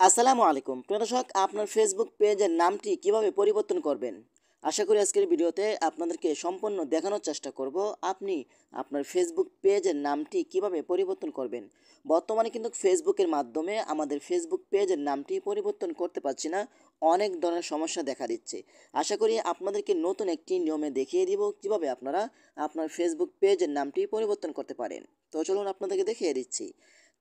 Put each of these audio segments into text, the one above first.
আসসালামু আলাইকুম প্রিয় দর্শক, আপনার ফেসবুক পেজের নামটি কিভাবে পরিবর্তন করবেন। আশা করি আজকের ভিডিওতে আপনাদেরকে সম্পূর্ণ দেখানোর চেষ্টা করব আপনি আপনার ফেসবুক পেজের নামটি কিভাবে পরিবর্তন করবেন। বর্তমানে কিন্তু ফেসবুকের মাধ্যমে আমাদের ফেসবুক পেজের নামটি পরিবর্তন করতে পারছি না, অনেক ধরনের সমস্যা দেখা দিচ্ছে। আশা করি আপনাদেরকে নতুন একটি নিয়মে দেখিয়ে দিব কিভাবে আপনারা আপনার ফেসবুক পেজের নামটি পরিবর্তন করতে পারেন। তো চলুন আপনাদেরকে দেখিয়ে দিচ্ছি।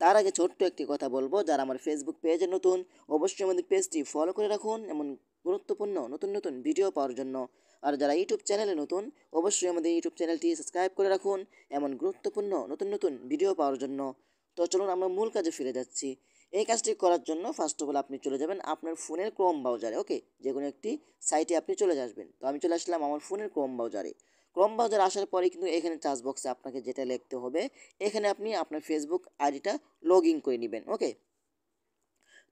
তার আগে ছোট্ট একটি কথা বলবো, যারা আমার ফেসবুক পেজে নতুন অবশ্যই আমাদের পেজটি ফলো করে রাখুন এমন গুরুত্বপূর্ণ নতুন নতুন ভিডিও পাওয়ার জন্য। আর যারা ইউটিউব চ্যানেলে নতুন অবশ্যই আমাদের ইউটিউব চ্যানেলটি সাবস্ক্রাইব করে রাখুন এমন গুরুত্বপূর্ণ নতুন নতুন ভিডিও পাওয়ার জন্য। তো চলুন আমরা মূল কাজে ফিরে যাচ্ছি। এই কাজটি করার জন্য ফার্স্ট অফ অল আপনি চলে যাবেন আপনার ফোনের ক্রোম ব্রাউজারে। ওকে, যে কোনো একটি সাইটে আপনি চলে আসবেন। তো আমি চলে আসলাম আমার ফোনের ক্রোম ব্রাউজারে। ক্রোম ব্রাউজার আসার পরে কিন্তু এখানে সার্চ বক্সে আপনাকে যেটা লিখতে হবে, এখানে আপনি আপনার ফেসবুক আইডিটা লগ ইন করে নেবেন। ওকে,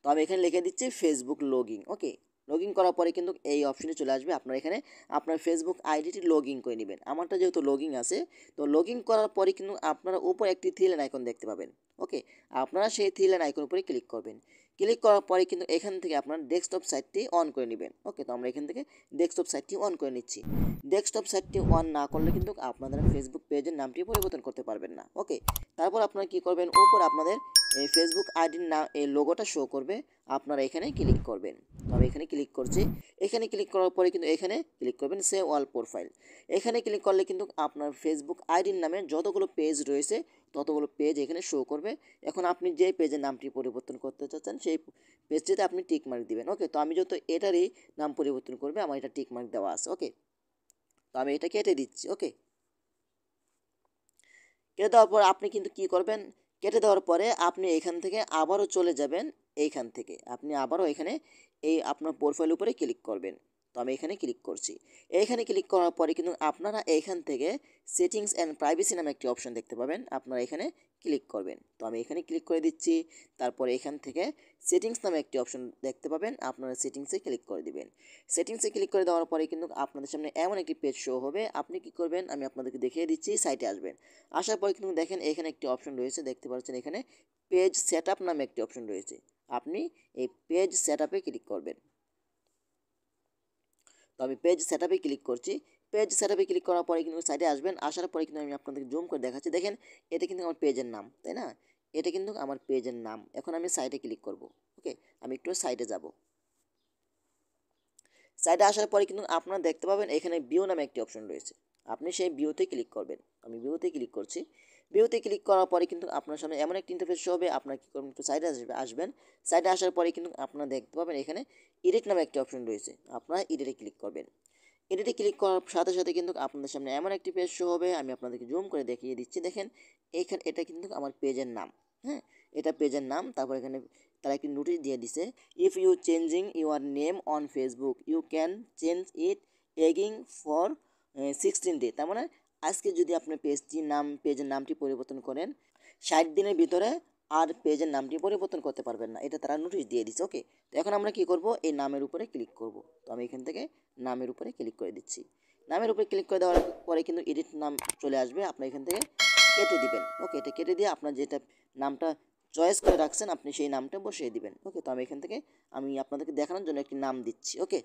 তো আমি এখানে লিখে দিচ্ছি Facebook login. Okay, log in করার পরে কিন্তু এই অপশনে চলে আসবে, আপনার এখানে আপনার ফেসবুক আইডিটি লগ ইন করে নেবেন। আমারটা যেহেতু লগ ইন আছে, তো লগ ইন করার পরে কিন্তু আপনারা উপর একটি থ্রি লাইন আইকন দেখতে পাবেন। ওকে, আপনারা সেই থ্রি লাইন আইকন উপরে ক্লিক করবেন। ক্লিক করার পরে কিন্তু এখান থেকে আপনার ডেস্কটপ সাইটটি অন করে নেবেন। ওকে, তো আমরা এখান থেকে ডেস্কটপ সাইটটি অন করে নিচ্ছি। ডেস্কটপ সাইটটি অন না করলে কিন্তু আপনারা ফেসবুক পেজের নামটি পরিবর্তন করতে পারবেন না। ওকে, তারপর আপনারা কি করবেন, উপর আপনাদের এই ফেসবুক আইডির নাম এই লোগোটা শো করবে, আপনারা এখানে ক্লিক করবেন। তো আমি এখানে ক্লিক করছি। এখানে ক্লিক করার পরে কিন্তু এখানে ক্লিক করবেন সেভ অল প্রোফাইল। এখানে ক্লিক করলে কিন্তু আপনার ফেসবুক আইডির নামে যতগুলো পেজ রয়েছে ততগুলো পেজ এখানে শো করবে। এখন আপনি যে পেজের নামটি পরিবর্তন করতে চাচ্ছেন সেই পেজটিতে আপনি টিক মার্ক দিবেন। ওকে, তো আমি যত এটারই নাম পরিবর্তন করবে আমার এটা টিক মার্ক দেওয়া আছে। ওকে, তো আমি এটা কেটে দিচ্ছি। ওকে, কেটে দেওয়ার পর আপনি কিন্তু কি করবেন, কেটে দেওয়ার পরে আপনি এখান থেকে আবারও চলে যাবেন। এইখান থেকে আপনি আবারও এখানে এই আপনার প্রোফাইল উপরে ক্লিক করবেন। তো আমি এখানে ক্লিক করছি। এইখানে ক্লিক করার পরে কিন্তু আপনারা এইখান থেকে সেটিংস অ্যান্ড প্রাইভেসি নামে একটি অপশন দেখতে পাবেন, আপনারা এখানে ক্লিক করবেন। তো আমি এখানে ক্লিক করে দিচ্ছি। তারপরে এখান থেকে সেটিংস নামে একটি অপশন দেখতে পাবেন, আপনারা সেটিংসে ক্লিক করে দিবেন। সেটিংসে ক্লিক করে দেওয়ার পরে কিন্তু আপনাদের সামনে এমন একটি পেজ শো হবে। আপনি কি করবেন আমি আপনাদেরকে দেখিয়ে দিচ্ছি। সাইটে আসবেন, আসার পরে কিন্তু দেখেন এখানে একটি অপশন রয়েছে, দেখতে পাচ্ছেন এখানে পেজ সেটআপ নামে একটি অপশন রয়েছে। আপনি এই পেজ সেটআপে ক্লিক করবেন। তো আমি পেজ সেটআপে ক্লিক করছি। পেজ সেটআপে ক্লিক করার পরে কিন্তু সাইডে আসবেন, আসার পরে কিন্তু আমি আপনাদেরকে জুম করে দেখাচ্ছি। দেখেন এটা কিন্তু আমার পেজের নাম, তাই না? এটা কিন্তু আমার পেজের নাম। এখন আমি সাইডে ক্লিক করব। ওকে, আমি একটু সাইডে যাব। সাইডে আসার পরে কিন্তু আপনারা দেখতে পাবেন এখানে ভিউ নামে একটি অপশন রয়েছে, আপনি সেই ভিউতে ক্লিক করবেন। আমি ভিউতে ক্লিক করছি। ভিউতে ক্লিক করার পরে কিন্তু আপনার সামনে এমন একটি ইন্টারফেস শো হবে, আপনার কী করবেন, একটু সাইডে আসবেন। সাইডে আসার পরে কিন্তু আপনারা দেখতে পাবেন এখানে এডিট নামে একটি অপশন রয়েছে, আপনারা এডিটে ক্লিক করবেন। এডিটে ক্লিক করার সাথে সাথে কিন্তু আপনাদের সামনে এমন একটি পেজ শো হবে, আমি আপনাদেরকে জুম করে দেখিয়ে দিচ্ছি। দেখেন এইখানে এটা কিন্তু আমার পেজের নাম। হ্যাঁ, এটা পেজের নাম। তারপর এখানে তারা একটি নোটিশ দিয়ে দিছে, if you changing your name on Facebook you can change it again for 16 day. তার মানে আজকে যদি আপনার পেজের নামটি পরিবর্তন করেন 60 দিনের ভিতরে আর পেজের নামটি পরিবর্তন করতে পারবেন না, এটা তারা নোটিশ দিয়ে দিচ্ছে। ওকে, তো এখন আমরা কি করব, এই নামের উপরে ক্লিক করব। তো আমি এখান থেকে নামের উপরে ক্লিক করে দিচ্ছি। নামের উপরে ক্লিক করে দেওয়ার পরে কিন্তু এডিট নাম চলে আসবে, আপনি এখান থেকে কেটে দিবেন। ওকে, এটা কেটে দিয়ে আপনার যেটা নামটা চয়েস করে রাখছেন আপনি সেই নামটা বসিয়ে দিবেন। ওকে, তো আমি এখান থেকে আমি আপনাদেরকে দেখানোর জন্য একটি নাম দিচ্ছি। ওকে,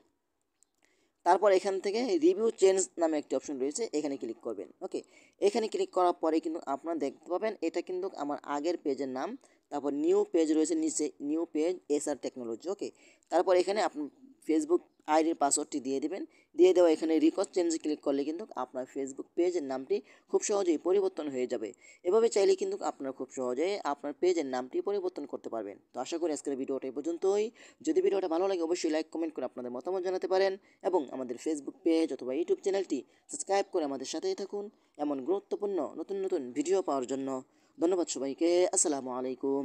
তারপর এখান থেকে রিভিউ চেঞ্জ নামে একটি অপশন রয়েছে, এখানে ক্লিক করবেন। ওকে, এখানে ক্লিক করার পরে কিন্তু আপনারা দেখতে পাবেন এটা কিন্তু আমার আগের পেজের নাম। তারপর নিউ পেজ রয়েছে নিচে, নিউ পেজ এসআর টেকনোলজি। ওকে, তারপর এখানে আপনি ফেসবুক আইডির পাসওয়ার্ডটি দিয়ে দিবেন। দিয়ে দেওয়া এখানে রিকোয়েস্ট চেঞ্জ ক্লিক করলে কিন্তু আপনার ফেসবুক পেজের নামটি খুব সহজেই পরিবর্তন হয়ে যাবে। এভাবে চাইলে কিন্তু আপনারা খুব সহজেই আপনার পেজের নামটি পরিবর্তন করতে পারবেন। তো আশা করি আজকের ভিডিওটা এই পর্যন্তই। যদি ভিডিওটা ভালো লাগে অবশ্যই লাইক কমেন্ট করে আপনাদের মতামত জানাতে পারেন এবং আমাদের ফেসবুক পেজ অথবা ইউটিউব চ্যানেলটি সাবস্ক্রাইব করে আমাদের সাথেই থাকুন এমন গুরুত্বপূর্ণ নতুন নতুন ভিডিও পাওয়ার জন্য। ধন্যবাদ সবাইকে। আসসালামু আলাইকুম।